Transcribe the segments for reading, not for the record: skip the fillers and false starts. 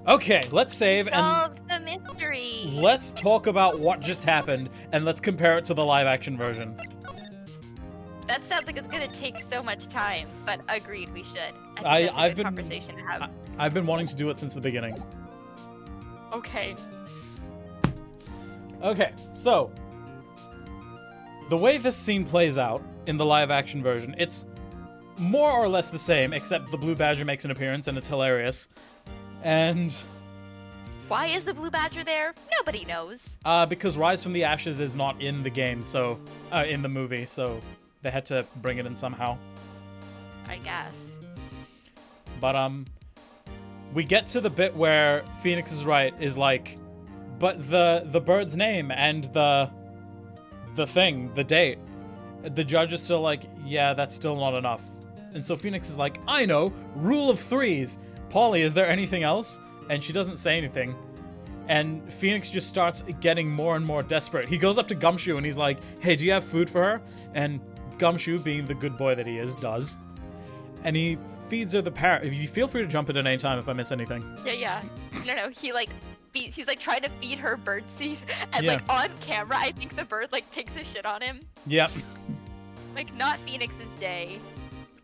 Okay, let's save and Solve the mystery. let's talk about what just happened, and let's compare it to the live-action version. That sounds like it's gonna take so much time, but agreed, we should. I- think that's a I've good been- conversation to have. I've been wanting to do it since the beginning. Okay. Okay, so the way this scene plays out in the live-action version, it's more or less the same, except the Blue Badger makes an appearance, and it's hilarious. And Why is the blue badger there? Nobody knows. because Rise from the Ashes is not in the game, so in the movie, so they had to bring it in somehow. I guess. But we get to the bit where Phoenix is right, is like, but the bird's name and the thing, the date, the judge is still like, yeah, that's still not enough. And so Phoenix is like, I know, rule of threes. Polly, is there anything else? And she doesn't say anything. And Phoenix just starts getting more and more desperate. He goes up to Gumshoe and he's like, hey, do you have food for her? And Gumshoe, being the good boy that he is, does. And he feeds her the parrot. You feel free to jump in at any time if I miss anything. Yeah. No, he's like trying to feed her birdseed, and Yeah. like on camera, I think the bird like takes a shit on him. Yep. Like not Phoenix's day.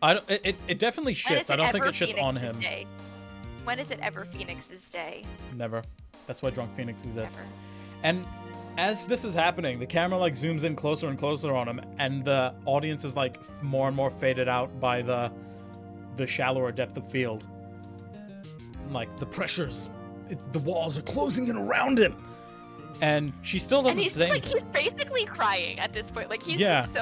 It definitely When is shits. I don't think ever it shits on Phoenix's him. day? When is it ever Phoenix's day? Never. That's why Drunk Phoenix exists. Never. And as this is happening, the camera like zooms in closer and closer on him, and the audience is like more and more faded out by the shallower depth of field. Like the pressures, the walls are closing in around him, and she still And doesn't he's say like anything. he's basically crying at this point. Like he's Yeah. just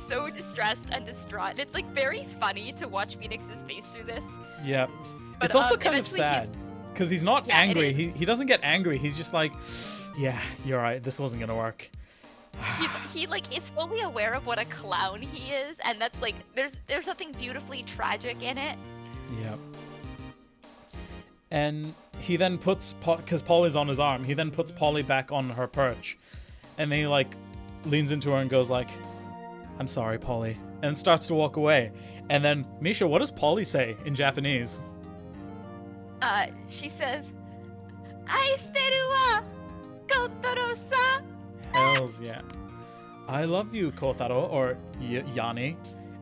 so distressed and distraught. And it's like very funny to watch Phoenix's face through this. Yeah. But, It's also kind of eventually sad because he's not Yeah, it angry. is. He doesn't get angry. He's just like, yeah, you're right. This wasn't gonna work. He like is fully aware of what a clown he is, and that's like there's something beautifully tragic in it. Yep. And he then puts, because Polly's on his arm, he then puts Polly back on her perch. And then he like leans into her and goes like, I'm sorry, Polly. And starts to walk away. And then, Misha, what does Polly say in Japanese? She says, "Aishiteru wa Kotaro-san." Hells yeah. I love you, Kotaro, or Yanni.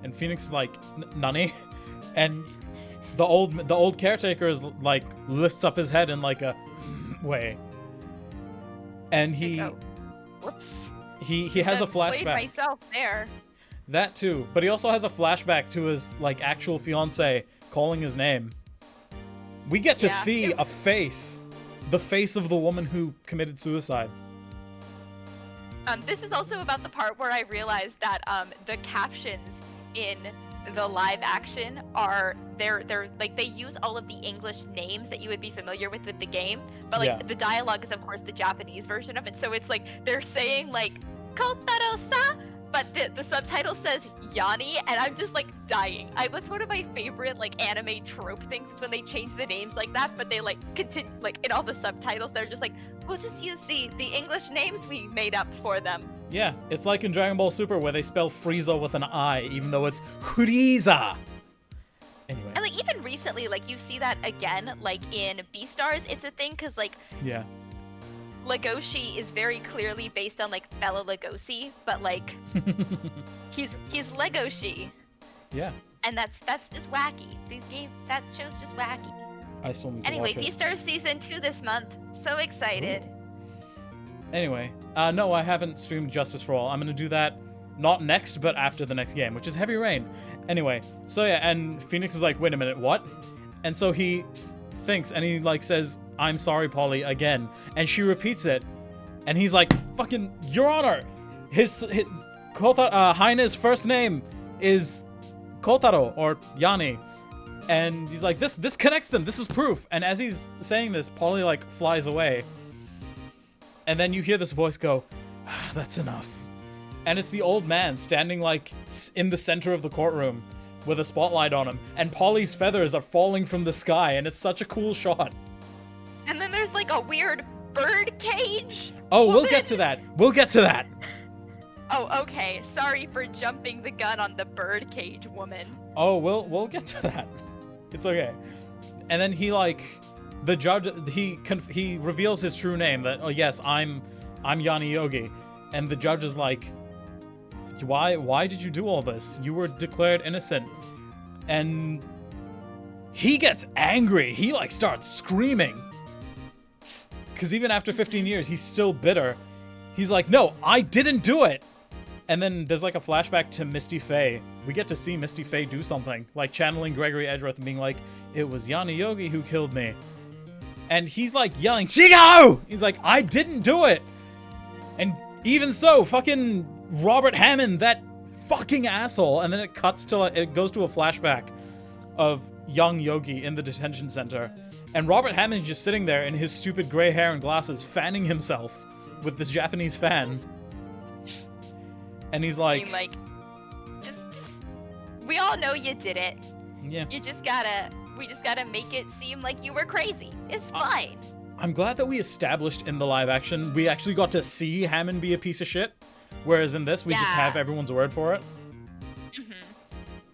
And Phoenix is like, Nani? And the old caretaker is like, lifts up his head in like a way. And he Oh, whoops. he has a Played flashback. myself there. That too. But he also has a flashback to his like actual fiance calling his name. We get to Yeah, see it a face. The face of the woman who committed suicide. This is also about the part where I realized that the captions in the live action are they're like they use all of the English names that you would be familiar with in the game, but like Yeah. the dialogue is of course the Japanese version of it. So it's like they're saying like Kotaro-sa, but the subtitle says Yanni, and I'm just like dying. That's one of my favorite like anime trope things is when they change the names like that, but they like continue like in all the subtitles they're just like, we'll just use the English names we made up for them. Yeah, it's like in Dragon Ball Super where they spell Frieza with an I, even though it's Frieza. Anyway, And like even recently, like you see that again, like in Beastars, it's a thing because like yeah. Legoshi is very clearly based on like Bella Lugosi, but like he's Legoshi, Yeah. and that's just wacky. That show's just wacky. I still need to Anyway, watch it. Beastars season 2 this month. So excited. Anyway, no, I haven't streamed Justice for All. I'm gonna do that not next, but after the next game, which is Heavy Rain. Anyway, so yeah, and Phoenix is like, wait a minute, what? And so he thinks, and he like says, I'm sorry, Polly, again. And she repeats it, and he's like, fucking, Your Honor, his Heine's first name is Kotaro, or Yanni. And he's like, this connects them, this is proof. And as he's saying this, Polly like flies away. And then you hear this voice go, that's enough. And it's the old man standing like in the center of the courtroom with a spotlight on him. And Polly's feathers are falling from the sky, and it's such a cool shot. And then there's like a weird bird cage. Oh, we'll woman. get to that. We'll get to that. Oh, okay. Sorry for jumping the gun on the bird cage woman. Oh, we'll get to that. It's okay. And then he like the judge, he reveals his true name, that, oh yes, I'm Yanni Yogi. And the judge is like, why did you do all this? You were declared innocent. And he gets angry. He like starts screaming. Because even after 15 years, he's still bitter. He's like, no, I didn't do it. And then there's like a flashback to Misty Faye. We get to see Misty Faye do something, like channeling Gregory Edgeworth and being like, it was Yanni Yogi who killed me. And he's like yelling, Chigo! He's like, I didn't do it. And even so, fucking Robert Hammond, that fucking asshole. And then it cuts to, it goes to a flashback of young Yogi in the detention center. And Robert Hammond's just sitting there in his stupid gray hair and glasses, fanning himself with this Japanese fan. And he's like, just we all know you did it. Yeah. We just gotta make it seem like you were crazy. It's fine. I'm glad that we established in the live action, we actually got to see Hammond be a piece of shit. Whereas in this, we just have everyone's word for it. Mm-hmm.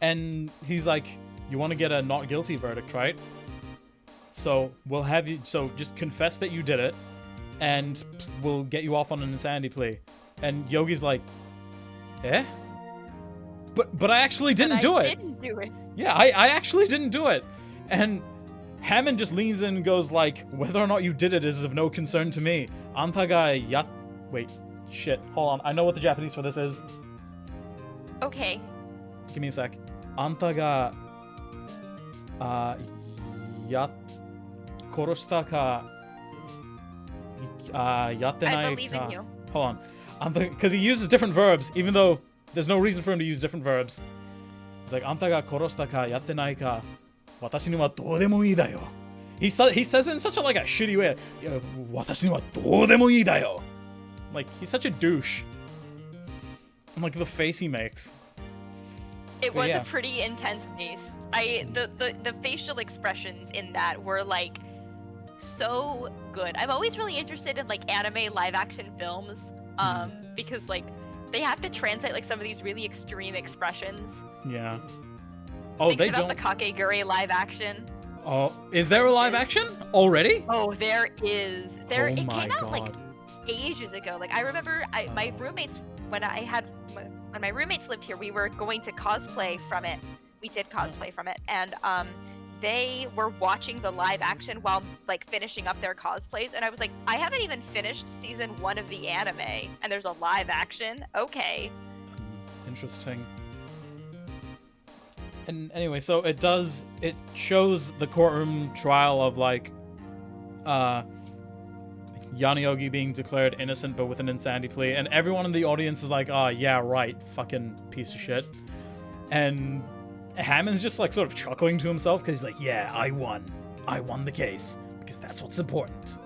And he's like, you want to get a not guilty verdict, right? So we'll have you, so just confess that you did it, and we'll get you off on an insanity plea. And Yogi's like, eh? But I actually didn't do it. I didn't do it. Yeah, I actually didn't do it. And Hammond just leans in and goes like, whether or not you did it is of no concern to me. Anta ga wait, shit, hold on. I know what the Japanese for this is. Okay. Give me a sec. Anta ga koroshita ka yatte nai ka. I believe in you. Hold on. Because he uses different verbs, even though there's no reason for him to use different verbs. It's like, Anta ga koroshita ka yatte nai ka, watashi ni wa doudemo ii da yo. He says it in such a like a shitty way. Watashi ni wa doudemo ii da yo. Like, he's such a douche. And like the face he makes. It was a pretty intense face. The facial expressions in that were like so good. I'm always really interested in like anime live action films, because like they have to translate like some of these really extreme expressions. Yeah. Oh, they don't. The Kakegurui live action. Oh, is there a live action already? Oh, there is. There. Oh it my came out God. like ages ago. Like I remember, my roommates when my roommates lived here, we were going to cosplay from it. We did cosplay from it, and they were watching the live action while like finishing up their cosplays, and I was like, I haven't even finished season 1 of the anime, and there's a live action? Okay. Interesting. And anyway, so it shows the courtroom trial of like Yanni Yogi being declared innocent but with an insanity plea, and everyone in the audience is like, oh yeah, right, fucking piece of shit. And Hammond's just like sort of chuckling to himself because he's like, yeah, I won the case, because that's what's important.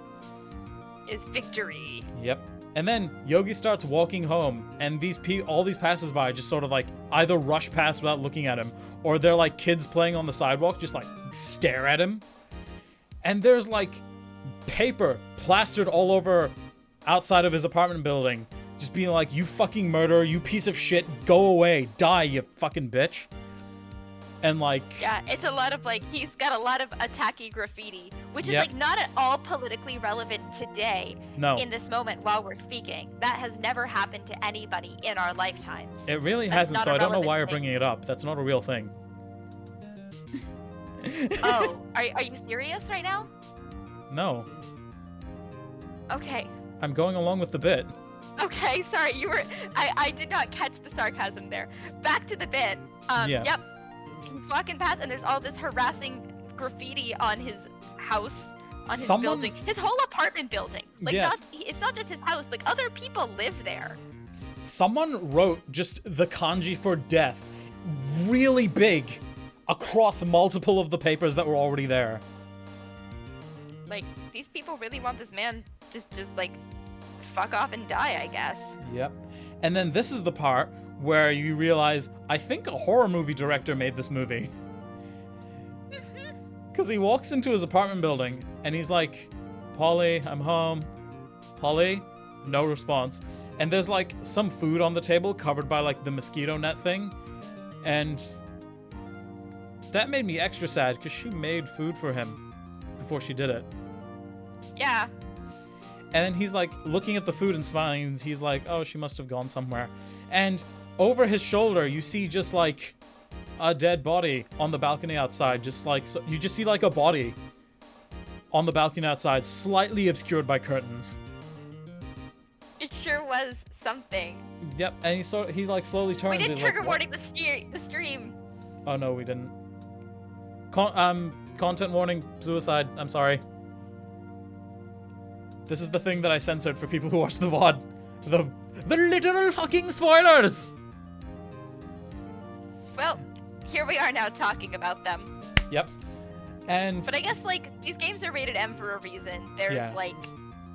Is victory. Yep. And then Yogi starts walking home, and all these passersby just sort of like either rush past without looking at him, or they're like kids playing on the sidewalk, just like stare at him. And there's like paper plastered all over outside of his apartment building, just being like, you fucking murderer, you piece of shit, go away, die, you fucking bitch. And like, yeah, it's a lot of like, he's got a lot of attacky graffiti, which is Yep. like not at all politically relevant today. No. In this moment while we're speaking, that has never happened to anybody in our lifetimes. it really That's hasn't, not so a I don't know relevant why you're thing. bringing it up. That's not a real thing. Oh, are you serious right now? No. Okay. I'm going along with the bit. Okay, sorry, I did not catch the sarcasm there. Back to the bit. Yeah. Yep. He's walking past and there's all this harassing graffiti on his house, on his building. His whole apartment building. Like, Yes. it's not just his house, like other people live there. Someone wrote just the kanji for death really big across multiple of the papers that were already there. Like, these people really want this man just like fuck off and die, I guess. Yep. And then this is the part where you realize, I think a horror movie director made this movie. Because he walks into his apartment building and he's like, Polly, I'm home. Polly? No response. And there's like some food on the table covered by like the mosquito net thing. And that made me extra sad because she made food for him before she did it. Yeah. And then he's like looking at the food and smiling. And he's like, oh, she must have gone somewhere. And over his shoulder, you see just like a dead body on the balcony outside. Just like, so you just see like a body on the balcony outside, slightly obscured by curtains. It sure was something. Yep, and he like slowly turns. We didn't he's trigger like, warning the stream. Oh no, we didn't. Content warning, suicide. I'm sorry. This is the thing that I censored for people who watch the VOD. The literal fucking spoilers! Well, here we are now talking about them. Yep. And But I guess, like, these games are rated M for a reason. There's, Yeah. like,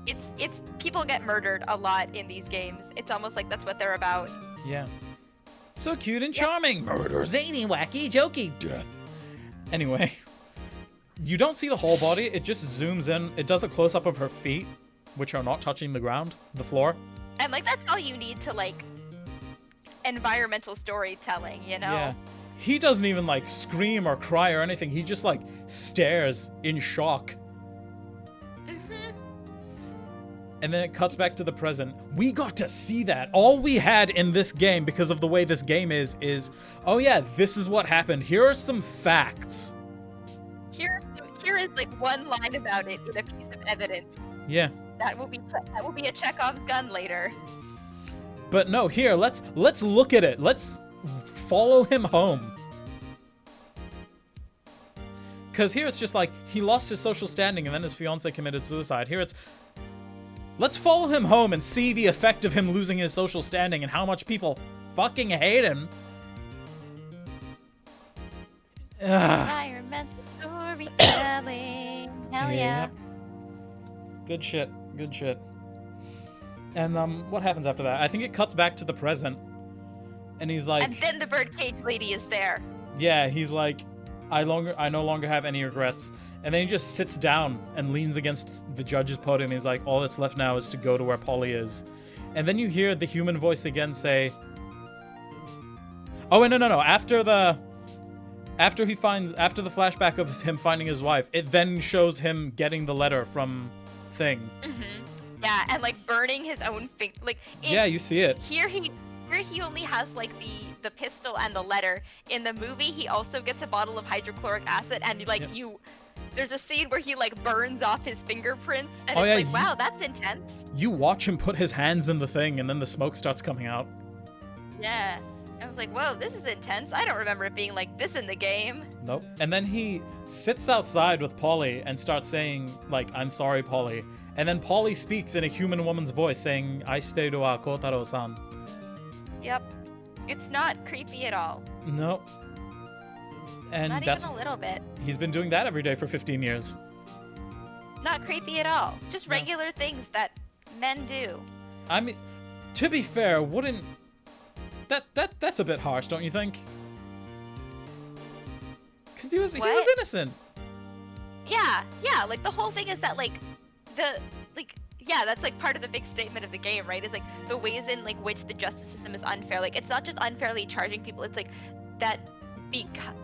it's people get murdered a lot in these games. It's almost like that's what they're about. yeah. So cute and charming. Murder, zany, wacky, jokey, death. Anyway. You don't see the whole body, it just zooms in. It does a close-up of her feet, which are not touching the ground, the floor. And, like, that's all you need to, like, environmental storytelling, you know? Yeah. He doesn't even, like, scream or cry or anything. He just, like, stares in shock. And then it cuts back to the present. We got to see that. All we had in this game, because of the way this game is, oh yeah, this is what happened. Here are some facts. Here is, like, one line about it in a piece of evidence. Yeah. That will be a Chekhov's gun later. But no, here, let's look at it. Let's follow him home. Because here it's just like, he lost his social standing and then his fiance committed suicide. Here it's, let's follow him home and see the effect of him losing his social standing and how much people fucking hate him. Environmental storytelling. Hell yeah. Yep. Good shit. Good shit. And what happens after that? I think it cuts back to the present. And he's like, And then the birdcage lady is there. yeah, he's like, I no longer have any regrets. And then he just sits down and leans against the judge's podium. He's like, all that's left now is to go to where Polly is. And then you hear the human voice again say, oh, no. After the flashback of him finding his wife, it then shows him getting the letter from Thing. Yeah, and like burning his own finger. Like Yeah, you see it. Here he only has like the pistol and the letter. In the movie, he also gets a bottle of hydrochloric acid, and like there's a scene where he like burns off his fingerprints, and it's like, wow, that's intense. You watch him put his hands in the thing, and then the smoke starts coming out. Yeah. I was like, whoa, this is intense. I don't remember it being like this in the game. Nope. And then he sits outside with Polly and starts saying, like, I'm sorry, Polly. And then Polly speaks in a human woman's voice saying, Aishiteru wa Kotaro-san. Yep. It's not creepy at all. Nope. And Not that's even a little bit. He's been doing that every day for 15 years. Not creepy at all. Just regular things that men do. I mean, to be fair, wouldn't... That's a bit harsh, don't you think? Because he was innocent. Yeah, like the whole thing is that that's like part of the big statement of the game, right? Is like the ways in like which the justice system is unfair. Like it's not just unfairly charging people, it's like that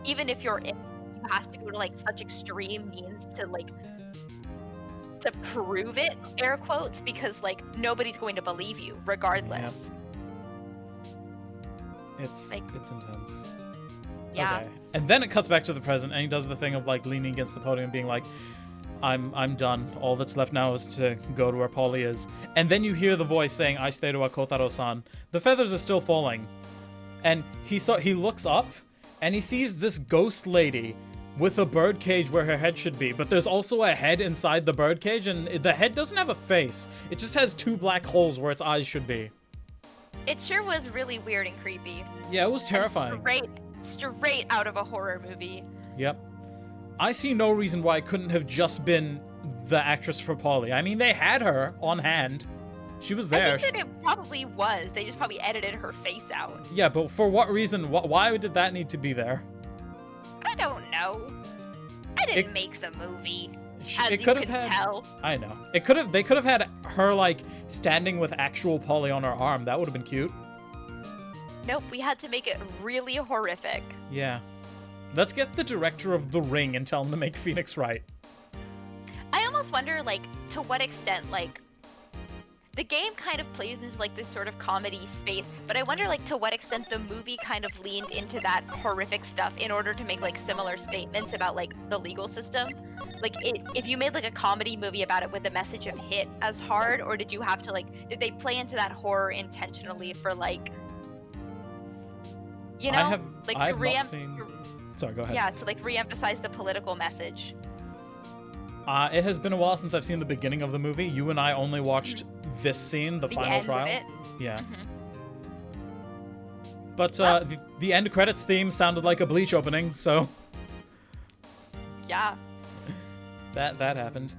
even if you're in, you have to go to like such extreme means to like to prove it, air quotes, because like nobody's going to believe you regardless. Yep. It's intense. Yeah. Okay. And then it cuts back to the present, and he does the thing of like leaning against the podium, being like, "I'm done. All that's left now is to go to where Polly is." And then you hear the voice saying, "Aishiteru wa Kotaro-san." The feathers are still falling, and he looks up, and he sees this ghost lady with a bird cage where her head should be, but there's also a head inside the bird cage, and the head doesn't have a face. It just has two black holes where its eyes should be. It sure was really weird and creepy. Yeah, it was terrifying. Straight out of a horror movie. Yep. I see no reason why it couldn't have just been the actress for Polly. I mean, they had her on hand. She was there. I think that it probably was. They just probably edited her face out. Yeah, but for what reason? Why did that need to be there? I don't know. I didn't make the movie. As It you could can have had. tell. I know. They could have had her like standing with actual Polly on her arm. That would have been cute. Nope, we had to make it really horrific. Yeah. Let's get the director of The Ring and tell him to make Phoenix Wright. just wonder, like, to what extent, like, the game kind of plays into, like, this sort of comedy space, but I wonder, like, to what extent the movie kind of leaned into that horrific stuff in order to make, like, similar statements about, like, the legal system. Like, if you made, like, a comedy movie about it, would the message have hit as hard, or did you have to, like, did they play into that horror intentionally for, like, you know, like, I have not seen... Sorry, go ahead. Yeah, to, like, re-emphasize the political message. It has been a while since I've seen the beginning of the movie. You and I only watched this scene, the final end trial. Of it. Yeah. But the end credits theme sounded like a Bleach opening, so yeah. That happened.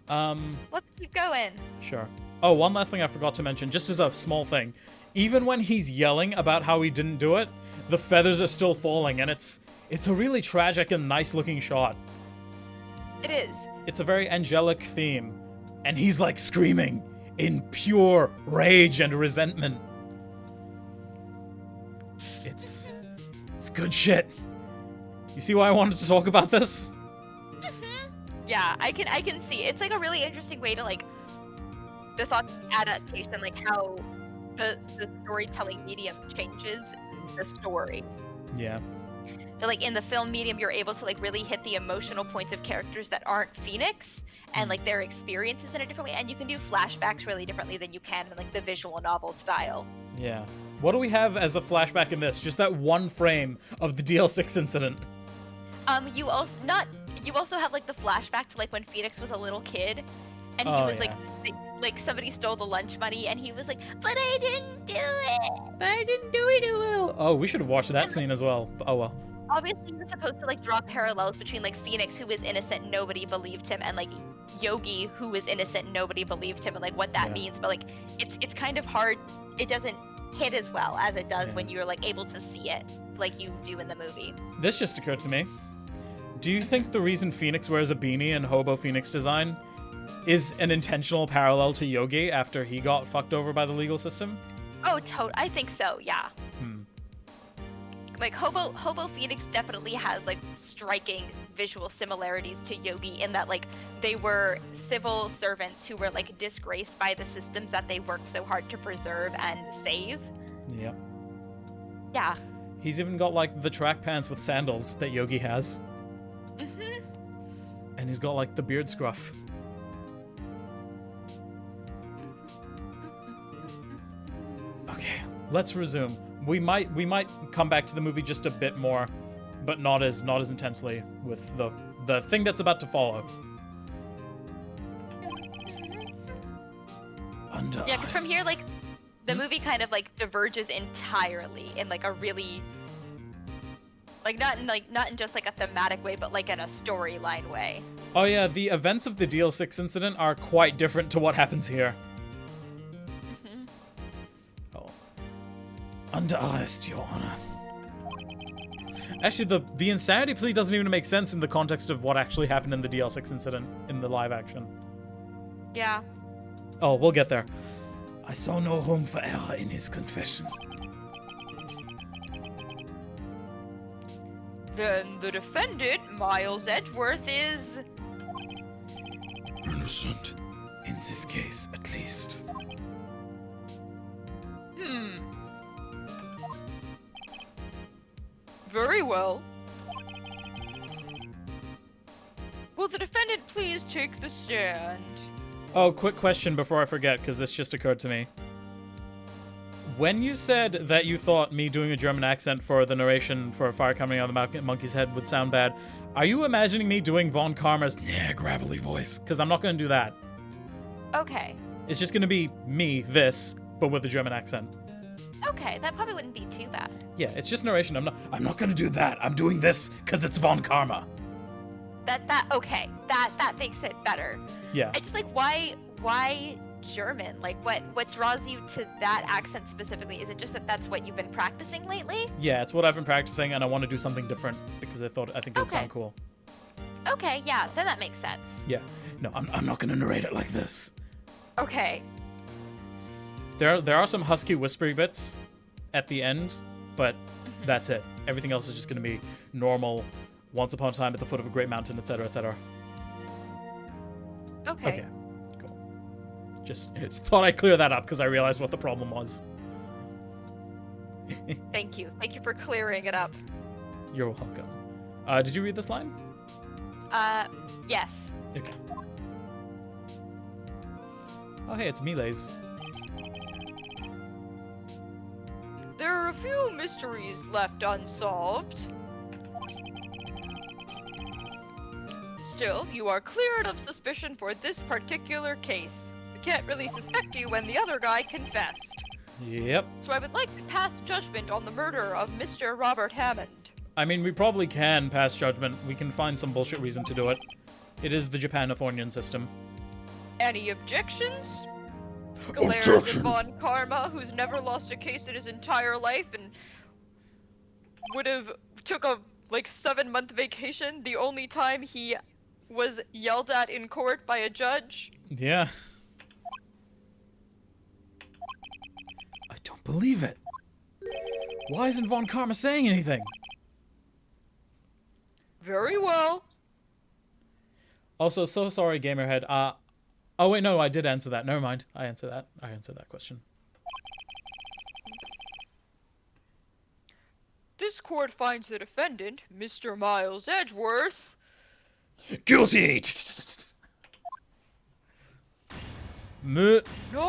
Let's keep going. Sure. Oh, one last thing I forgot to mention, just as a small thing. Even when he's yelling about how he didn't do it, the feathers are still falling, and it's a really tragic and nice-looking shot. It is. It's a very angelic theme, and he's like screaming in pure rage and resentment. It's good shit. You see why I wanted to talk about this? Yeah, I can see. It's like a really interesting way to, like, the thought adaptation, like how the storytelling medium changes the story. Yeah. So, like, in the film medium, you're able to, like, really hit the emotional points of characters that aren't Phoenix and, like, their experiences in a different way. And you can do flashbacks really differently than you can in, like, the visual novel style. Yeah. What do we have as a flashback in this? Just that one frame of the DL6 incident. You also have, like, the flashback to, like, when Phoenix was a little kid, and he was like somebody stole the lunch money, and he was like, "But I didn't do it. Oh, we should have watched that scene as well. Oh well. Obviously, you're supposed to, like, draw parallels between, like, Phoenix, who was innocent, nobody believed him, and, like, Yogi, who was innocent, nobody believed him, and, like, what that means. But, like, it's kind of hard. It doesn't hit as well as it does when you're, like, able to see it like you do in the movie. This just occurred to me. Do you think the reason Phoenix wears a beanie in Hobo Phoenix design is an intentional parallel to Yogi after he got fucked over by the legal system? Oh, I think so, yeah. Like, Hobo Phoenix definitely has, like, striking visual similarities to Yogi in that, like, they were civil servants who were, like, disgraced by the systems that they worked so hard to preserve and save. Yep. Yeah. He's even got, like, the track pants with sandals that Yogi has. And he's got, like, the beard scruff. Okay, let's resume. We might come back to the movie just a bit more, but not as intensely with the thing that's about to follow. Yeah, because from here, like, the movie kind of, like, diverges entirely in, like, a really, like, not in just, like, a thematic way, but, like, in a storyline way. Oh yeah, the events of the DL6 incident are quite different to what happens here. Oh. Under arrest, Your Honor. Actually, the insanity plea doesn't even make sense in the context of what actually happened in the DL6 incident in the live action. Yeah. Oh, we'll get there. I saw no room for error in his confession. Then the defendant, Miles Edgeworth, is... innocent. In this case, at least. Very well. Will the defendant please take the stand? Oh, quick question before I forget, because this just occurred to me. When you said that you thought me doing a German accent for the narration for Fire Coming Out of the Monkey's Head would sound bad, are you imagining me doing Von Karma's gravelly voice? Because I'm not going to do that. Okay. It's just going to be me, this, but with a German accent. Okay, that probably wouldn't be too bad. Yeah, it's just narration. I'm not going to do that. I'm doing this because it's Von Karma. Okay. That makes it better. Yeah. I just, like, why German? Like, what draws you to that accent specifically? Is it just that that's what you've been practicing lately? Yeah, it's what I've been practicing, and I want to do something different because I think it would sound cool. Okay, yeah, then that makes sense. Yeah. No, I'm not going to narrate it like this. Okay. There are some husky whispery bits at the end, but that's it. Everything else is just going to be normal, once upon a time at the foot of a great mountain, etc., etc. Okay. Okay, cool. Just thought I'd clear that up because I realized what the problem was. Thank you. Thank you for clearing it up. You're welcome. Did you read this line? Yes. Okay. Oh, hey, it's Miles. There are a few mysteries left unsolved. Still, you are cleared of suspicion for this particular case. We can't really suspect you when the other guy confessed. Yep. So I would like to pass judgment on the murder of Mr. Robert Hammond. I mean, we probably can pass judgment. We can find some bullshit reason to do it. It is the Japanifornian system. Any objections? Glares at Von Karma, who's never lost a case in his entire life and would have took a 7-month vacation the only time he was yelled at in court by a judge. Yeah. I don't believe it. Why isn't Von Karma saying anything? Very well. Also, so sorry, Gamerhead. Oh wait, no, I did answer that. Never mind. I answered that question. This court finds the defendant, Mr. Miles Edgeworth, Guilty! not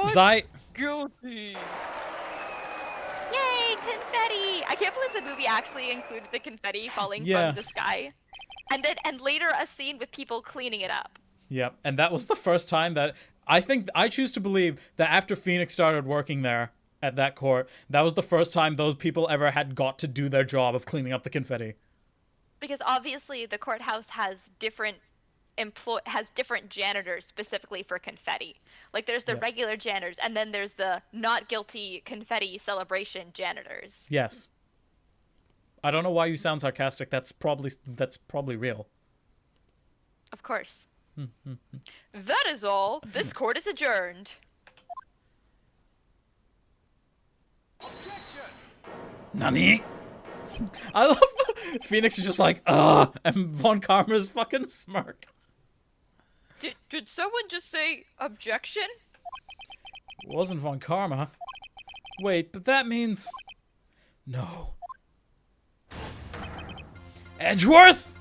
Zeit. guilty. Yay, confetti! I can't believe the movie actually included the confetti falling Yeah. from the sky. And later a scene with people cleaning it up. Yep, and that was the first time that I choose to believe that after Phoenix started working there at that court, that was the first time those people ever had got to do their job of cleaning up the confetti. Because obviously the courthouse has different janitors specifically for confetti. Like there's the Yeah. regular janitors and then there's the not guilty confetti celebration janitors. Yes. I don't know why you sound sarcastic. That's probably real. Of course. That is all. This court is adjourned. Nani? I love the Phoenix is just like, and Von Karma's fucking smirk. Did someone just say objection? It wasn't Von Karma. Wait, but that means... No. Edgeworth?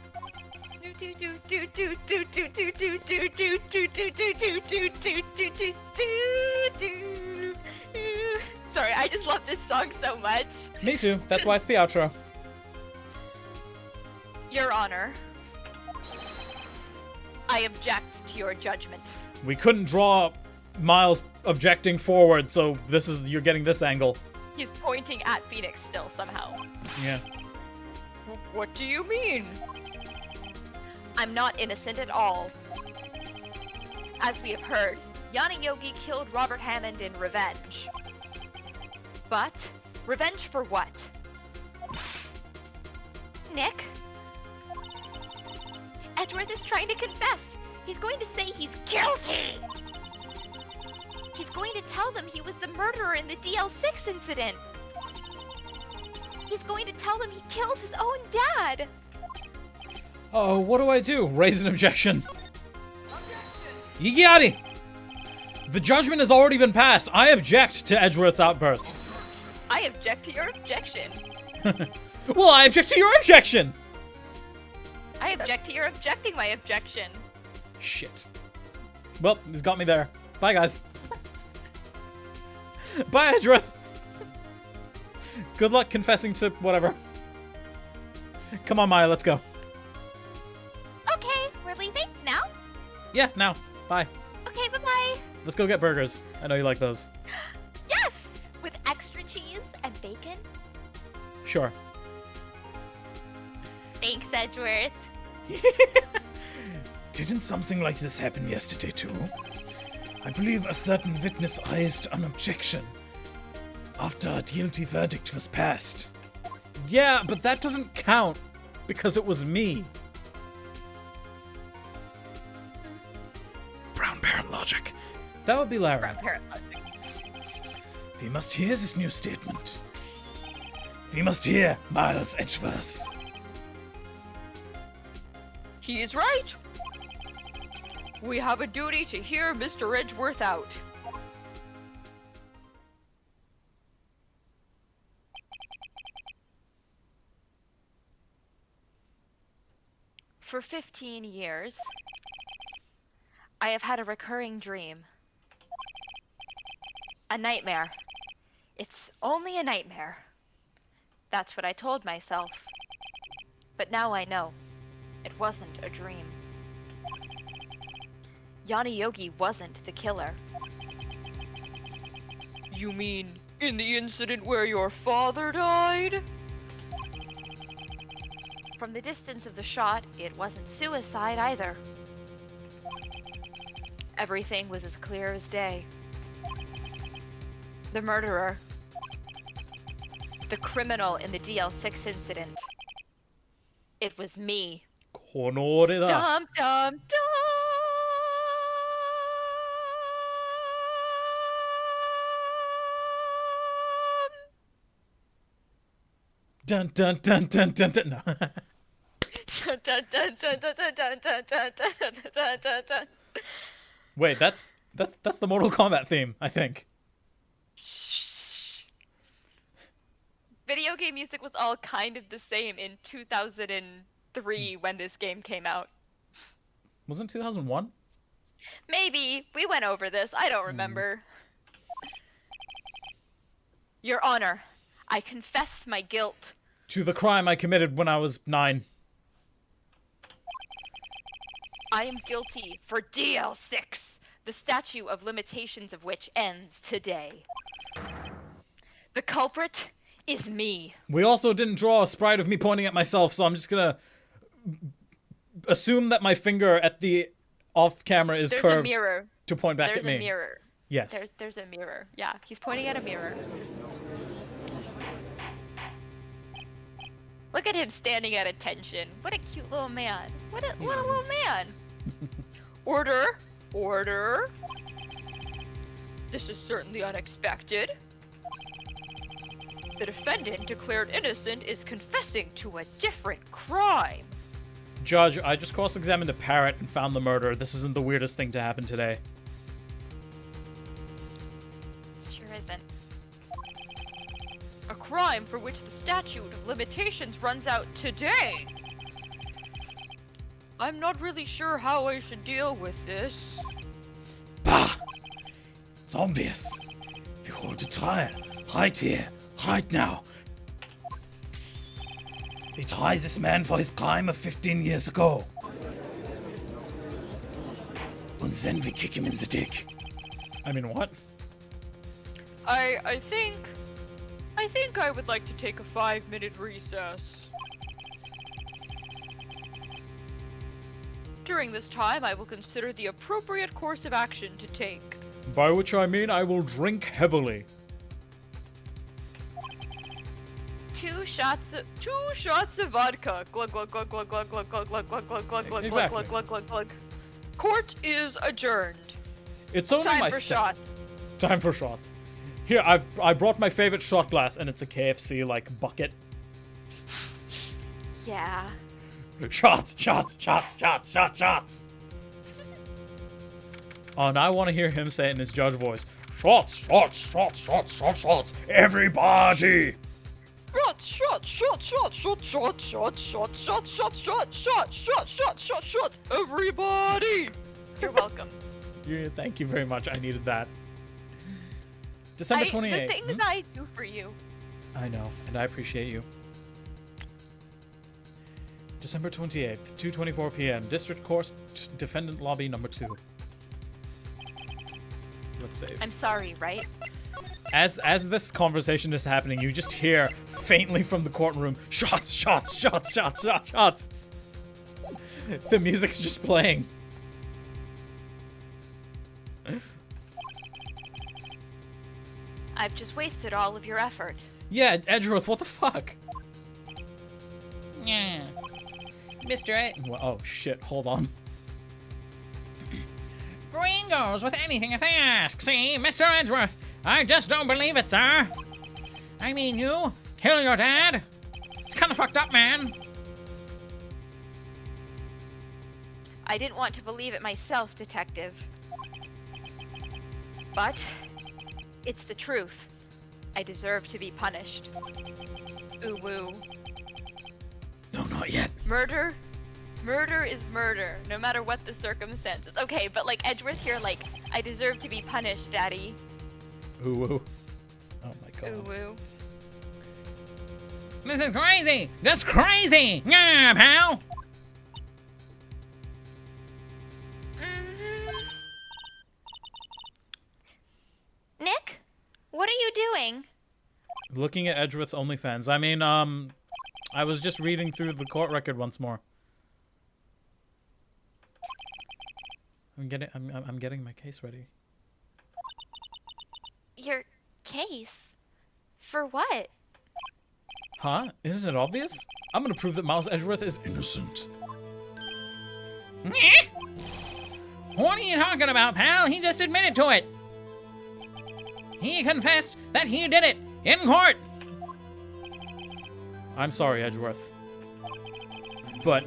Sorry, I just love this song so much. Me too. That's why it's the outro. Your Honor, I object to your judgment. We couldn't draw Miles objecting forward, so you're getting this angle. He's pointing at Phoenix still somehow. Yeah. What do you mean? I'm not innocent at all. As we have heard, Yana Yogi killed Robert Hammond in revenge. But, revenge for what? Nick? Edgeworth is trying to confess. He's going to say he's guilty. He's going to tell them he was the murderer in the DL6 incident. He's going to tell them he killed his own dad. Oh, what do I do? Raise an objection. Yigiati! The judgment has already been passed. I object to Edgeworth's outburst. I object to your objection. Well, I object to your objection! I object to your objecting my objection. Shit. Well, he's got me there. Bye, guys. Bye, Edgeworth. Good luck confessing to whatever. Come on, Maya, let's go. Okay, we're leaving now? Yeah, now. Bye. Okay, bye-bye. Let's go get burgers. I know you like those. Yes! With extra cheese and bacon. Sure. Thanks, Edgeworth. Didn't something like this happen yesterday too? I believe a certain witness raised an objection after a guilty verdict was passed. Yeah, but that doesn't count because it was me. Brown parent logic. That would be Lara. We must hear this new statement. We must hear Miles Edgeworth. He is right. We have a duty to hear Mr. Edgeworth out. For 15 years, I have had a recurring dream. A nightmare. It's only a nightmare. That's what I told myself. But now I know. It wasn't a dream. Yanni Yogi wasn't the killer. You mean in the incident where your father died? From the distance of the shot, it wasn't suicide either. Everything was as clear as day. The murderer. The criminal in the DL6 incident. It was me. この俺だ。 Dum dum dum! Dun dun dun dun dun dun. No. Dun, dun, dun, dun, dun, dun, dun, dun, dun, dun, dun, dun, dun. Wait, that's the Mortal Kombat theme, I think. Video game music was all kind of the same in 2003 when this game came out. Wasn't 2001? Maybe. We went over this. I don't remember. Your Honor, I confess my guilt. To the crime I committed when I was 9. I am guilty for DL6, the statute of limitations of which ends today. The culprit is me. We also didn't draw a sprite of me pointing at myself, so I'm just gonna assume that my finger at the off camera is There's curved a mirror. to point back There's at me. a mirror. Yes. There's a mirror. Yeah, he's pointing at a mirror. Look at him standing at attention. What a cute little man. What a little man. Order. Order. This is certainly unexpected. The defendant declared innocent is confessing to a different crime. Judge, I just cross-examined a parrot and found the murderer. This isn't the weirdest thing to happen today. Sure isn't. A crime for which the statute of limitations runs out today. I'm not really sure how I should deal with this. Bah! It's obvious. If you hold a trial, right here, right now. They try this man for his crime of 15 years ago. And then we kick him in the dick. I mean, what? I think I would like to take a 5-minute recess. During this time, I will consider the appropriate course of action to take. By which I mean I will drink heavily. 2 shots of vodka. Glug glug glug glug glug glug glug glug glug glug glug glug glug glug glug glug glug. Court is adjourned. It's only Time my for shots. Time for shots. Here, I brought my favorite shot glass, and it's a KFC like bucket. Yeah. Shots, shots, shots, shots, shots, shots. Oh, and I want to hear him say it in his judge voice. Shots, shots, shots, shots, shots, shots. Everybody. Shots, shots, shots, shots, shots, shots, shots, shots, shots, shots, shots, shots, shots, shots, shots, shots. Everybody. You're welcome. Yeah, thank you very much. I needed that. December 28th. The things I do for you. I know, and I appreciate you. December 28th, 2:24 p.m. District Court, Defendant Lobby number 2. Let's save. I'm sorry, right? As this conversation is happening, you just hear faintly from the courtroom, shots, shots, shots, shots, shots, shots. The music's just playing. I've just wasted all of your effort. Yeah, Edgeworth, what the fuck? Yeah. Mr. Oh shit, hold on. Green goes with anything if they ask. See, Mr. Edgeworth, I just don't believe it, sir. I mean, you kill your dad? It's kind of fucked up, man. I didn't want to believe it myself, Detective. But it's the truth. I deserve to be punished. Ooh woo. No, not yet. Murder is murder, no matter what the circumstances. Okay, but like Edgeworth here, like, I deserve to be punished, Daddy. Ooh, woo. Oh my god. Ooh woo. This is crazy! Just crazy! Yeah, pal! Nick, what are you doing? Looking at Edgeworth's OnlyFans. I mean, I was just reading through the court record once more. I'm getting my case ready. Your case? For what? Huh? Isn't it obvious? I'm gonna prove that Miles Edgeworth is Innocent. What are you talking about, pal? He just admitted to it. He confessed that he did it in court. I'm sorry, Edgeworth. But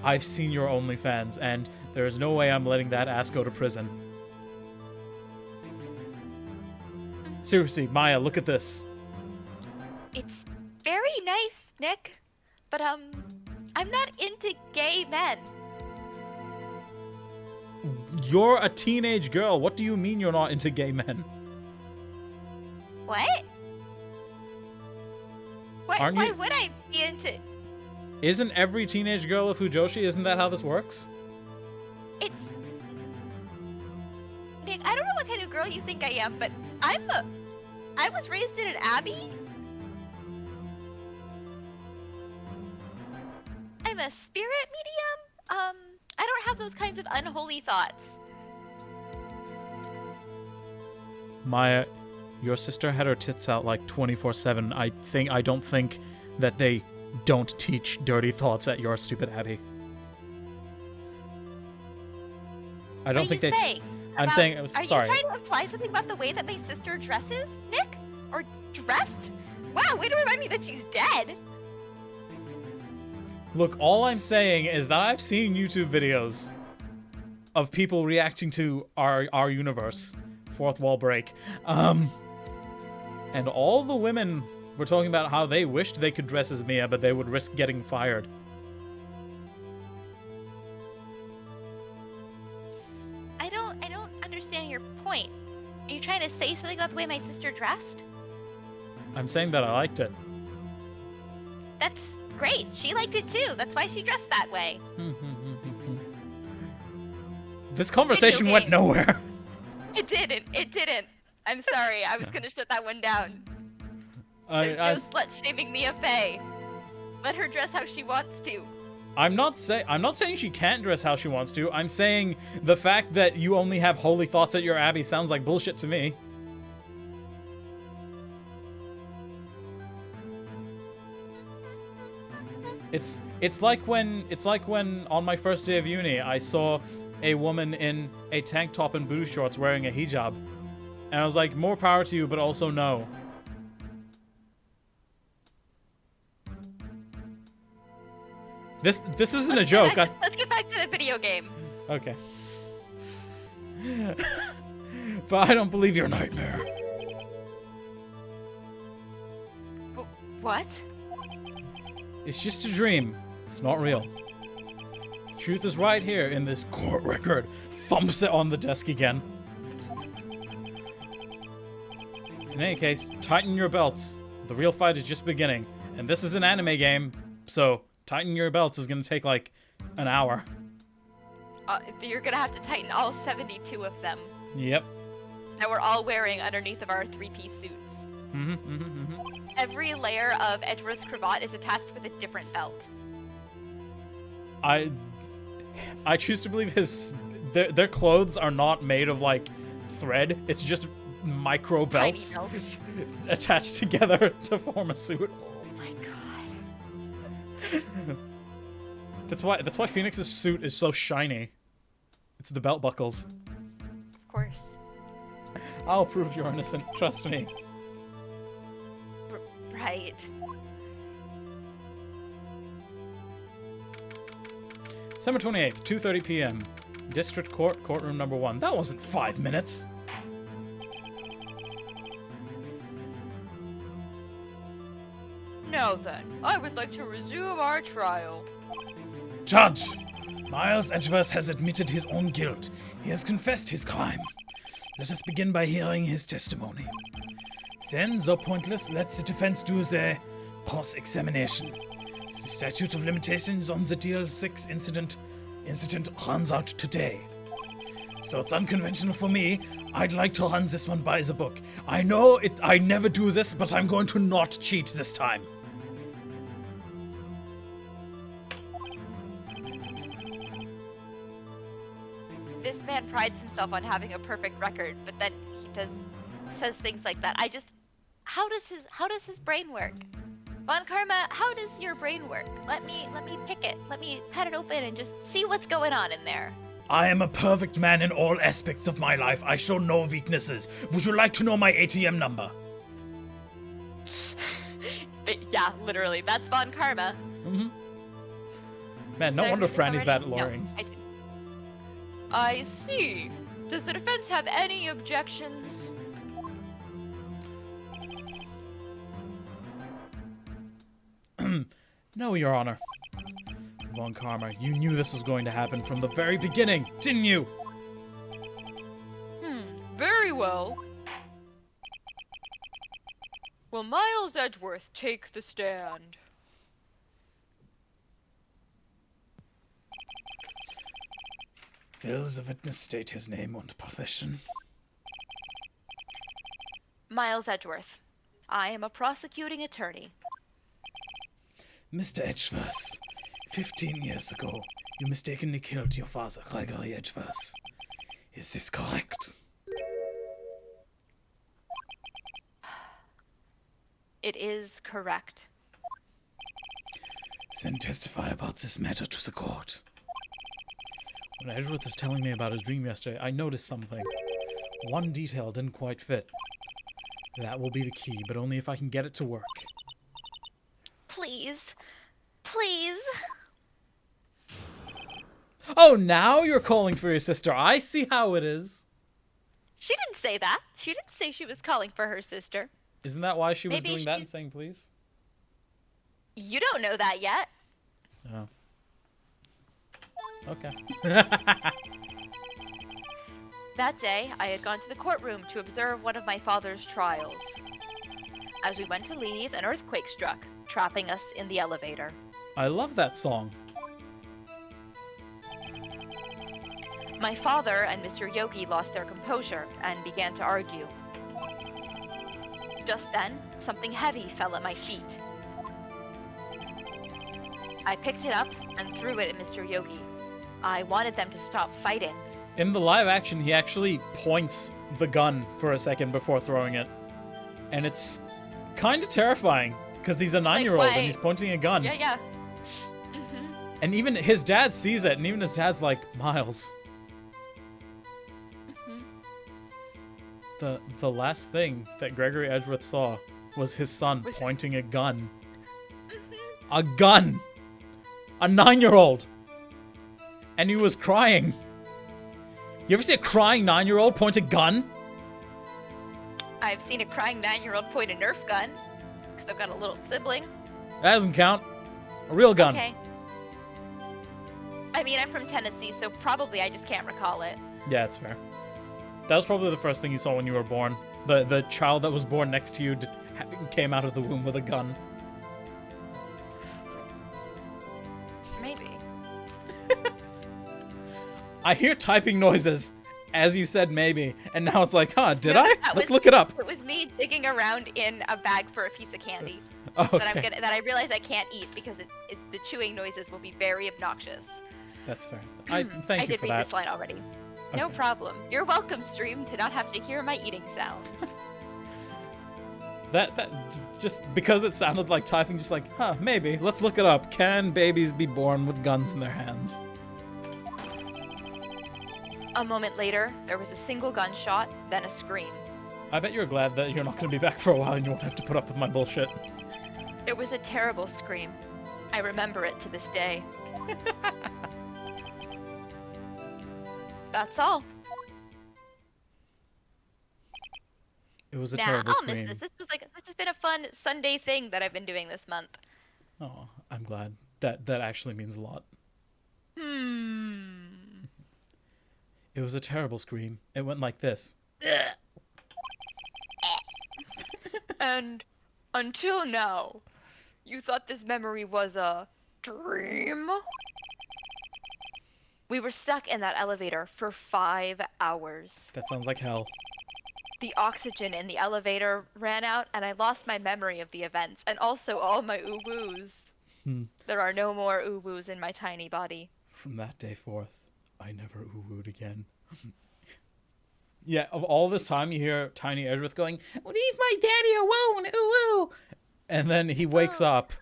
I've seen your OnlyFans, and there is no way I'm letting that ass go to prison. Seriously, Maya, look at this. It's very nice, Nick. But, I'm not into gay men. You're a teenage girl. What do you mean you're not into gay men? What? Aren't Why you- would I be into... Isn't every teenage girl a Fujoshi? Isn't that how this works? It's... Nick, I don't know what kind of girl you think I am, but I was raised in an abbey. I'm a spirit medium. I don't have those kinds of unholy thoughts. Maya, your sister had her tits out like 24/7. I don't think that they don't teach dirty thoughts at your stupid abbey. I don't think What are you they. saying? I'm saying. Are Sorry. you trying to imply something about the way that my sister dresses, Nick? Or dressed? Wow, way to remind me that she's dead. Look, all I'm saying is that I've seen YouTube videos of people reacting to our universe, fourth wall break, and all the women were talking about how they wished they could dress as Mia, but they would risk getting fired. I don't understand your point. Are you trying to say something about the way my sister dressed? I'm saying that I liked it. That's great. She liked it too. That's why she dressed that way. This conversation okay. went nowhere. It didn't. I'm sorry. I was gonna shut that one down. There's I, no slut shaming Mia Fey. Let her dress how she wants to. I'm not saying she can't dress how she wants to. I'm saying the fact that you only have holy thoughts at your abbey sounds like bullshit to me. It's like when on my first day of uni I saw a woman in a tank top and booty shorts wearing a hijab. And I was like, more power to you, but also no. This isn't a joke. Let's get back to the video game. Okay. But I don't believe your Nightmare. What? It's just a dream. It's not real. The truth is right here in this court record. Thumps it on the desk again. In any case, tighten your belts. The real fight is just beginning. And this is an anime game, so tighten your belts is gonna take like an hour. You're gonna have to tighten all 72 of them Yep. that we're all wearing underneath of our three-piece suits. Every layer of Edgeworth's cravat is attached with a different belt. I choose to believe their clothes are not made of like thread. It's just micro Tiny belts belts. attached together to form a suit. Oh my god. That's why Phoenix's suit is so shiny. It's the belt buckles. Of course. I'll prove you're innocent. Trust me. December 28th, 2:30 p.m. District Court, courtroom number 1. That wasn't 5 minutes. Now then, I would like to resume our trial. Judge! Miles Edgeworth has admitted his own guilt. He has confessed his crime. Let us begin by hearing his testimony. Then, though pointless, let the defense do their cross-examination. The statute of limitations on the DL6 incident runs out today. So it's unconventional for me. I'd like to run this one by the book. I know I never do this, but I'm going to not cheat this time. This man prides himself on having a perfect record, but then he says things like that. How does his brain work? Von Karma, how does your brain work? Let me pick it. Let me cut it open and just see what's going on in there. I am a perfect man in all aspects of my life. I show no weaknesses. Would you like to know my ATM number? Yeah, literally. That's Von Karma. Mm-hmm. Man, no Did I wonder read this Franny's bad at already? lawyering. No, I didn't. I see. Does the defense have any objections? No, Your Honor. Von Karma, you knew this was going to happen from the very beginning, didn't you? Very well. Will Miles Edgeworth take the stand? Will the witness state his name and profession? Miles Edgeworth. I am a prosecuting attorney. Mr. Edgeworth, 15 years ago, you mistakenly killed your father, Gregory Edgeworth. Is this correct? It is correct. Then testify about this matter to the court. When Edgeworth was telling me about his dream yesterday, I noticed something. One detail didn't quite fit. That will be the key, but only if I can get it to work. Please. Please. Oh, now you're calling for your sister. I see how it is. She didn't say that. She didn't say she was calling for her sister. Isn't that why she was Maybe doing that she- and saying please? You don't know that yet. Oh. Okay. That day, I had gone to the courtroom to observe one of my father's trials. As we went to leave, an earthquake struck, trapping us in the elevator. I love that song. My father and Mr. Yogi lost their composure and began to argue. Just then, something heavy fell at my feet. I picked it up and threw it at Mr. Yogi. I wanted them to stop fighting. In the live action, he actually points the gun for a second before throwing it. And it's kind of terrifying, because he's a 9-year-old and why- he's pointing a gun. Yeah. And even his dad sees it, and even his dad's like, Miles. The last thing that Gregory Edgeworth saw was his son pointing a gun. A gun! A 9-year-old! And he was crying. You ever see a crying 9-year-old point a gun? I've seen a crying 9-year-old point a Nerf gun, because I've got a little sibling. That doesn't count. A real gun. Okay. I mean, I'm from Tennessee, so probably I just can't recall it. Yeah, it's fair. That was probably the first thing you saw when you were born. The child that was born next to you came out of the womb with a gun. Maybe. I hear typing noises, as you said maybe, and now it's like, huh, did No, I? that Let's was- look it up. It was me digging around in a bag for a piece of candy Oh, that okay. I realize I can't eat because the chewing noises will be very obnoxious. That's fair. Thank I you did for read that. this line already. No Okay. problem. You're welcome, stream, to not have to hear my eating sounds. That just because it sounded like typing, just like, huh, maybe. Let's look it up. Can babies be born with guns in their hands? A moment later, there was a single gunshot, then a scream. I bet you're glad that you're not going to be back for a while and you won't have to put up with my bullshit. It was a terrible scream. I remember it to this day. That's all. It was a Nah, terrible I'll miss scream. this. This has been a fun Sunday thing that I've been doing this month. Oh, I'm glad. That actually means a lot. It was a terrible scream. It went like this. And until now, you thought this memory was a dream? We were stuck in that elevator for 5 hours. That sounds like hell. The oxygen in the elevator ran out, and I lost my memory of the events, and also all my ooh-woos. There are no more ooh-woos in my tiny body. From that day forth, I never ooh-wooed again. Yeah, of all this time, you hear Tiny Edgeworth going, "Leave my daddy alone, ooh-woo!" And then he wakes up,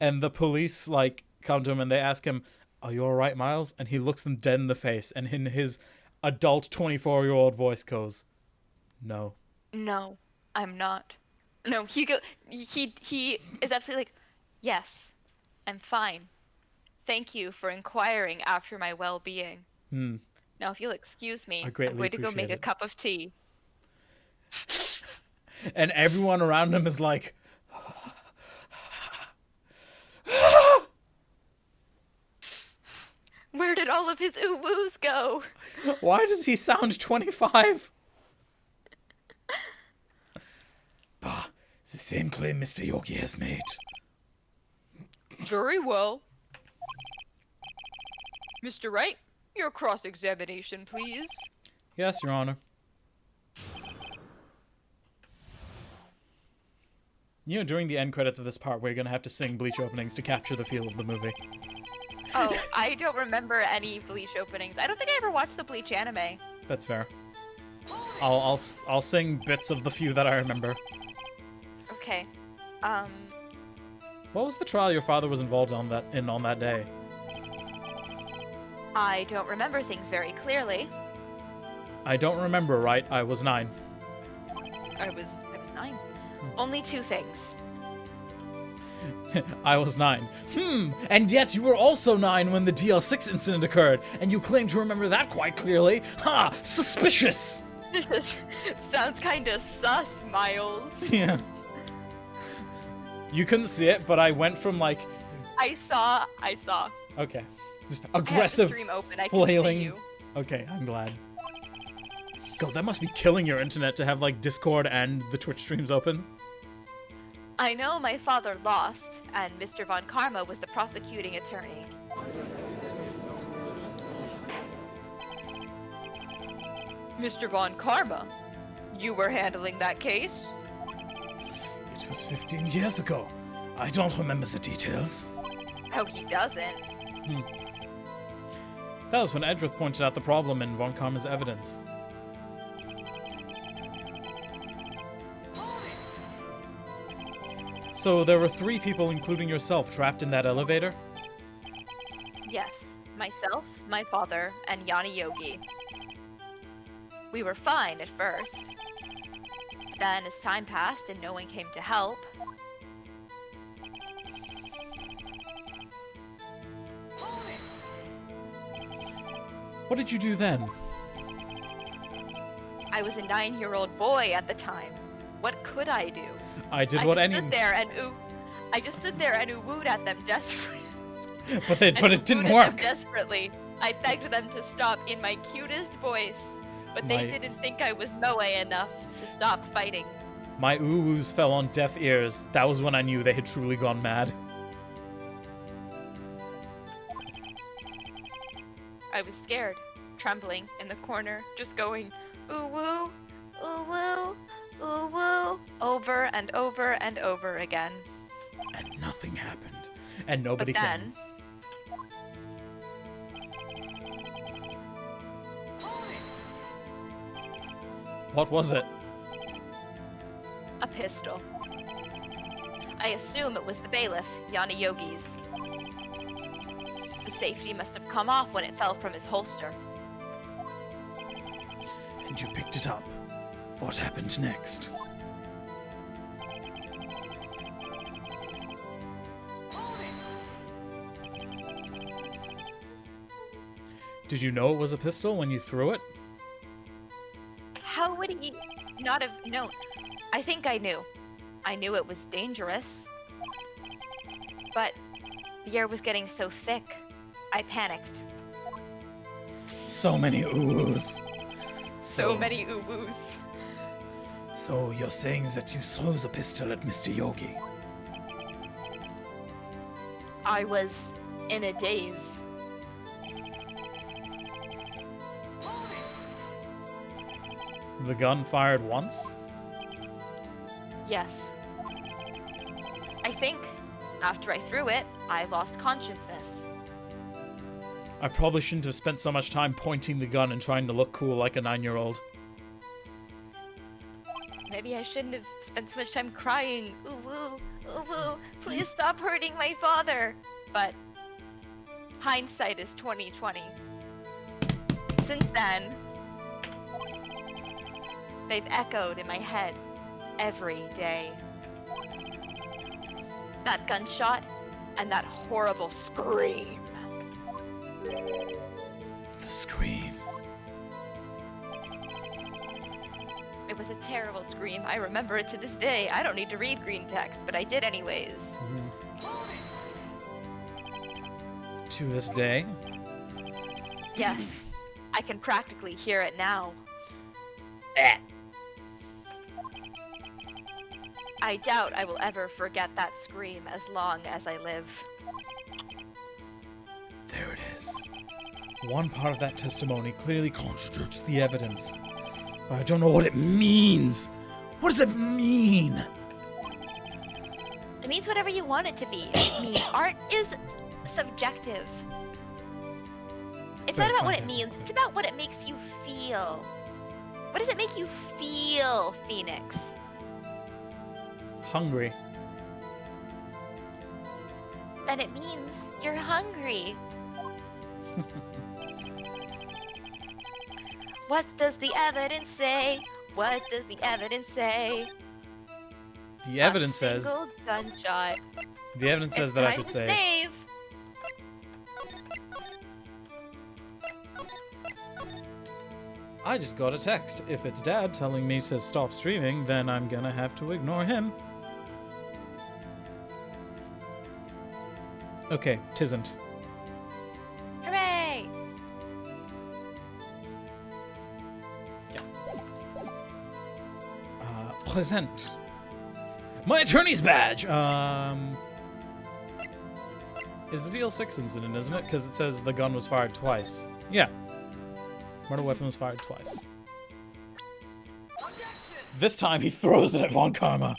and the police, like, come to him, and they ask him, "Are you alright, Miles?" And he looks them dead in the face, and in his adult 24-year-old voice goes, "No." No, I'm not. No, he is absolutely like, yes, I'm fine. Thank you for inquiring after my well-being. Now, if you'll excuse me, I greatly I'm going to go appreciate make a it. cup of tea. And everyone around him is like, Where did all of his ooh-woos go? "Why does he sound 25? Bah, it's the same claim Mr. Yogi has made. Very well. Mr. Wright, your cross-examination, please. "Yes, Your Honor." You know, during the end credits of this part, we're gonna have to sing Bleach openings to capture the feel of the movie. Oh, I don't remember any Bleach openings. I don't think I ever watched the Bleach anime. That's fair. I'll sing bits of the few that I remember. Okay. What was the trial your father was involved on that day? I don't remember things very clearly. I don't remember, right? I was 9. I was 9. Only 2 things. I was 9. And yet you were also 9 when the DL6 incident occurred, and you claim to remember that quite clearly. Ha! Suspicious! Sounds kinda sus, Miles. Yeah. You couldn't see it, but I went from like, I saw. okay, just I have the aggressive stream open. I can flailing. see you. Okay, I'm glad. God, that must be killing your internet to have like Discord and the Twitch streams open. I know my father lost, and Mr. Von Karma was the prosecuting attorney. Mr. Von Karma? You were handling that case? It was 15 years ago. I don't remember the details. Oh, he doesn't. That was when Edgeworth pointed out the problem in Von Karma's evidence. So there were 3 people, including yourself, trapped in that elevator? Yes, myself, my father, and Yanni Yogi. We were fine at first. Then, as time passed and no one came to help, What did you do then? I was a 9-year-old boy at the time. What could I do? I did what any... I just stood there and ooh-wooed at them desperately. But it didn't Them work. desperately. I begged them to stop in my cutest voice, but they didn't think I was moe enough to stop fighting. My ooh-woos fell on deaf ears. That was when I knew they had truly gone mad. I was scared, trembling in the corner, just going ooh-woo, ooh-woo, ooh-woo, over and over and over again. And nothing happened. And nobody But then, came. What was it? a pistol. I assume it was the bailiff, Yanni Yogi's. The safety must have come off when it fell from his holster. And you picked it up. What happened next? Did you know it was a pistol when you threw it? How would he not have known? I think I knew. I knew it was dangerous. But the air was getting so thick, I panicked. So many oohs. So many uwus. So you're saying that you threw the pistol at Mr. Yogi? I was in a daze. The gun fired once? Yes. I think after I threw it, I lost consciousness. I probably shouldn't have spent so much time pointing the gun and trying to look cool like a 9-year-old. Maybe I shouldn't have spent so much time crying. Ooh woo, ooh woo, please stop hurting my father. But hindsight is 20/20. Since then, they've echoed in my head every day. That gunshot and that horrible scream. The scream. It was a terrible scream. I remember it to this day. I don't need to read green text, but I did anyways. To this day? Yes, I can practically hear it now. I doubt I will ever forget that scream as long as I live. There it is. One part of that testimony clearly contradicts the evidence. But I don't know what it means. What does it mean? It means whatever you want it to be. I mean, art is subjective. It's not about what it means, it's about what it makes you feel. What does it make you feel, Phoenix? Hungry. Then it means you're hungry. What does the evidence say? What does the evidence say? The evidence says. Single gunshot. The evidence says It's that I time should to save. save. I just got a text. If it's Dad telling me to stop streaming, then I'm gonna have to ignore him. Okay, tisn't. Hooray! Present. My attorney's badge! Is the DL6 incident, isn't it? Because it says the gun was fired twice. Yeah. Murder weapon was fired twice. This time he throws it at Von Karma.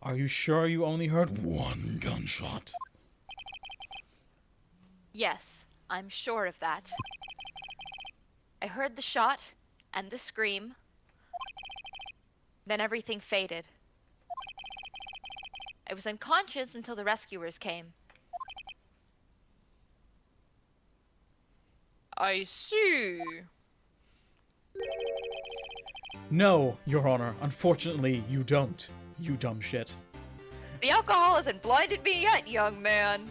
Are you sure you only heard one gunshot? Yes, I'm sure of that. I heard the shot and the scream. Then everything faded. I was unconscious until the rescuers came. I see. No, Your Honor. Unfortunately, you don't. You dumb shit. The alcohol hasn't blinded me yet, young man.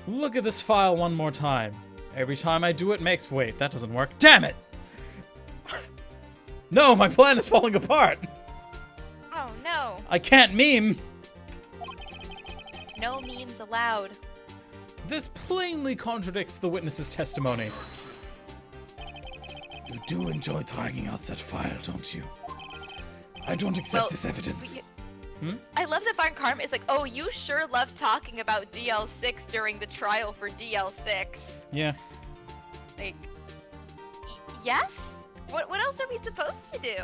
Look at this file one more time. Every time I do it makes... Wait, that doesn't work. Damn it! No, my plan is falling apart! Oh no. I can't meme! No memes allowed. This plainly contradicts the witness's testimony. You do enjoy dragging out that file, don't you? I don't accept Well, this evidence. I love that Von Karma is like, oh, you sure love talking about DL6 during the trial for DL6. Yeah. Like, yes? What else are we supposed to do?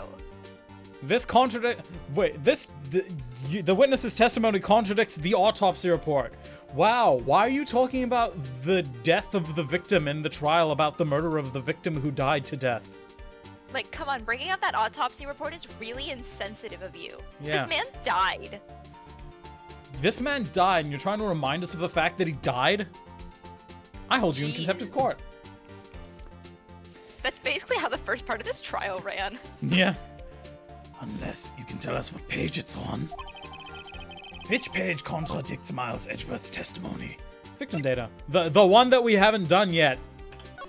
This Wait, the witness's testimony contradicts the autopsy report. Wow, why are you talking about the death of the victim in the trial about the murder of the victim who died to death? Like, come on, bringing up that autopsy report is really insensitive of you. Yeah. This man died. This man died, and you're trying to remind us of the fact that he died? I hold you in Jeez. contempt of court. That's basically how the first part of this trial ran. Yeah. Unless you can tell us what page it's on. Which page contradicts Miles Edgeworth's testimony? Victim data. The one that we haven't done yet. Look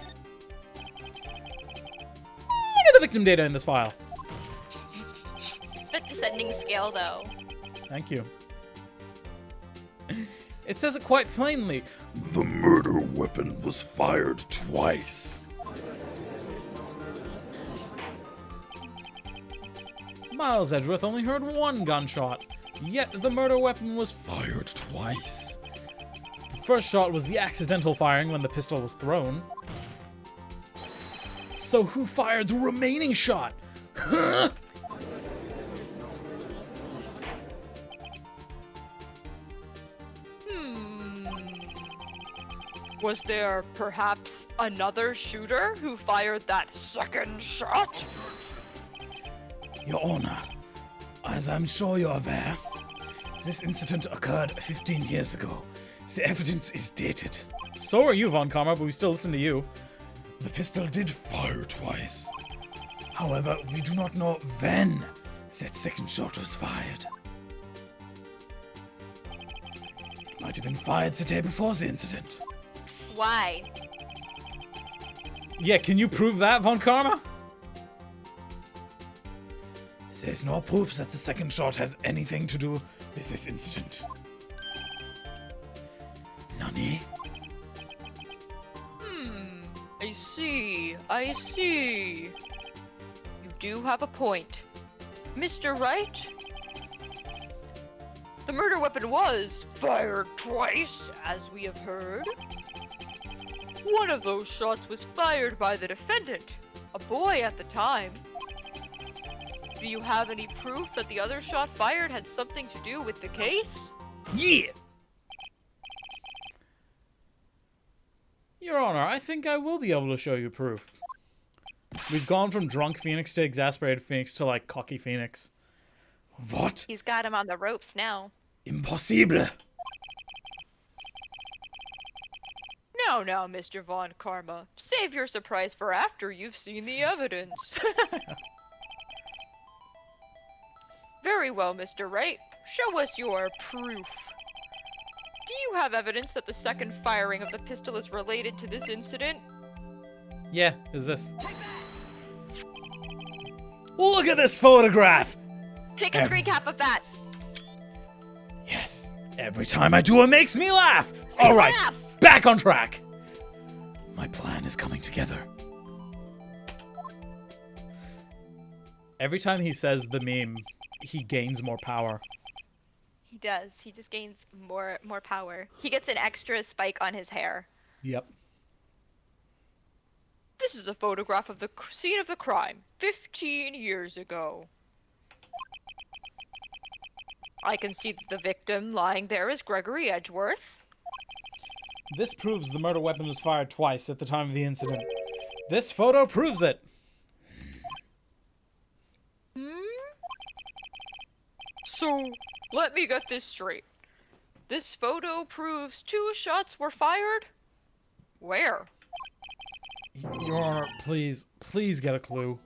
at the victim data in this file. The descending scale, though. Thank you. It says it quite plainly. The murder weapon was fired twice. Miles Edgeworth only heard one gunshot, yet the murder weapon was fired twice. The first shot was the accidental firing when the pistol was thrown. So who fired the remaining shot? Huh? Was there perhaps another shooter who fired that second shot? Your Honor, as I'm sure you're aware, this incident occurred 15 years ago. The evidence is dated. So are you, Von Karma, but we still listen to you. The pistol did fire twice. However, we do not know when that second shot was fired. It might have been fired the day before the incident. Why? Yeah, can you prove that, Von Karma? There's no proof that the second shot has anything to do with this incident. Nani? I see. You do have a point. Mr. Wright? The murder weapon was fired twice, as we have heard. One of those shots was fired by the defendant, a boy at the time. Do you have any proof that the other shot fired had something to do with the case? Yeah! Your Honor, I think I will be able to show you proof. We've gone from drunk Phoenix to exasperated Phoenix to, like, cocky Phoenix. What? He's got him on the ropes now. Impossible! Now, Mr. Von Karma. Save your surprise for after you've seen the evidence. Very well, Mr. Wright. Show us your proof. Do you have evidence that the second firing of the pistol is related to this incident? Yeah, is this? Look at this photograph! Take a screen cap of that. Yes, every time I do it makes me laugh! Alright, Laugh! back on track! My plan is coming together. Every time he says the meme, he gains more power. He does. He just gains more power. He gets an extra spike on his hair. Yep. This is a photograph of the scene of the crime, 15 years ago. I can see that the victim lying there is Gregory Edgeworth. This proves the murder weapon was fired twice at the time of the incident. This photo proves it. So, let me get this straight. This photo proves 2 shots were fired? Where? Your Honor, please get a clue.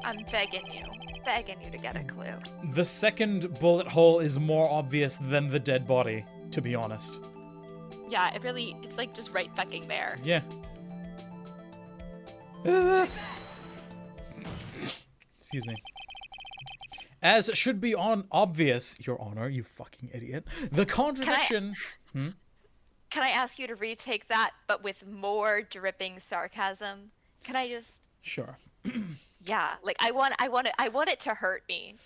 I'm begging you to get a clue. The second bullet hole is more obvious than the dead body, to be honest. Yeah, it's like just right fucking there. Yeah. This. Excuse me. As should be obvious, Your Honor, you fucking idiot. The contradiction. Can I ask you to retake that, but with more dripping sarcasm? Can I just? Sure. Yeah, like I want it to hurt me.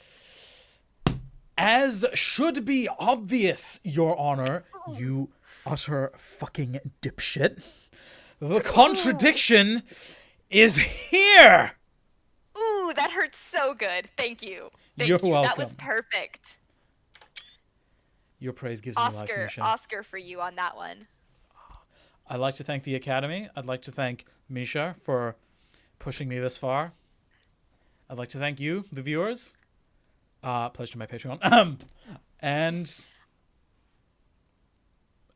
As should be obvious, Your Honor, you utter fucking dipshit. The contradiction is here. Ooh, that hurts so good. Thank you. You're welcome. That was perfect. Your praise gives me life, Misha. Oscar for you on that one. I'd like to thank the Academy. I'd like to thank Misha for pushing me this far. I'd like to thank you, the viewers. Pledge to my Patreon. And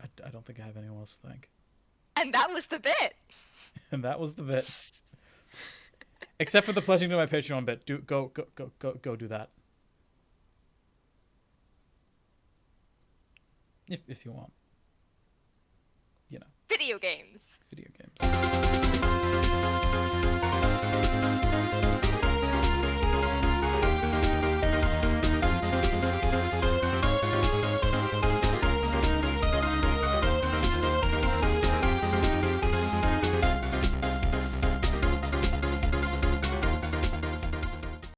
I don't think I have anyone else to thank. And that was the bit. And that was the bit. Except for the pledging to my Patreon bit. Go do that. If you want. Video games. Video games.